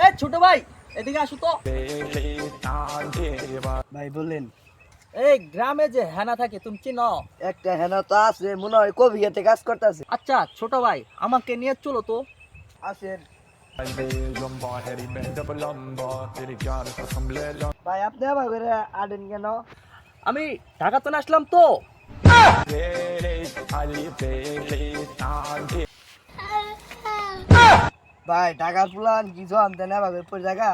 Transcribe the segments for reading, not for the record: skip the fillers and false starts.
এ ছোট ভাই, এদিকে আসো তো। ভাই বললেন। এই গ্রামে যে হেনা থাকে তুমি চিনো? একটা হেনা তো আছে, মনে হয় কবিয়াতে কাজ করতেছে। আচ্ছা ছোট ভাই, আমাকে নিয়ে চলো তো। আছেন ভাই, আপনি আবার করে আডেন কেন? আমি ঢাকা তো আসলাম তো। ভাই টাকার প্লান কিছু আনতে না ভাবে পর জায়গা।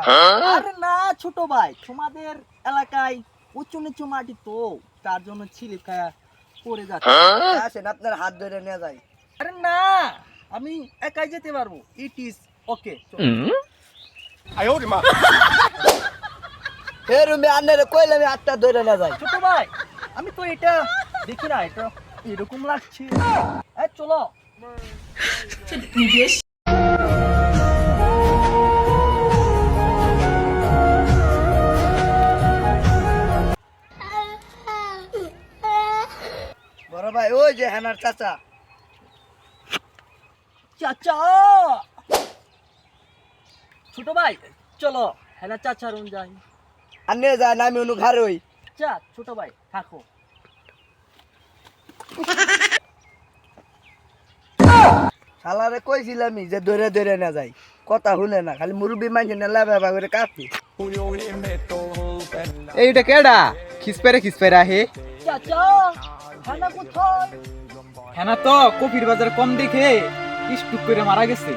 আরে না ছোট ভাই, তোমাদের এলাকায় উঁচু নিচু মাটি তো, তার জন্য ছিলিপ খায়া পড়ে যাচ্ছে। আসেন আপনার হাত ধরে নিয়ে যাই। আরে না, আমি একাই যেতে পারবো। It is okay. ফের আমি আন্নারে কইলে আমি হাতটা ধরে নিয়ে যাই। ছোট ভাই, আমি তো এটা দেখি না, এটা এরকম লাগছে। এই চলো। বড় ভাই ওই যে হেনার চাচা। চাচা, ছোট ভাই চলো হ্যাঁ চাচা রুম যাই। আন্নে যায় না, আমি অনু ঘর হই। আচ্ছা ছোট ভাই থাকো। শালারে কইছিলাম যে ধরে ধরে না যাই, কথা শুনে না, খালি মুরব্বী মাইনে নেলা বাবা করে কাঁপি। এইটা কেডা খিসপেরে আহে। চাচা হ্যাঁ কোথায়? হ্যাঁ তো কফির বাজার কম দেখে স্টুক করে মারা গেছে।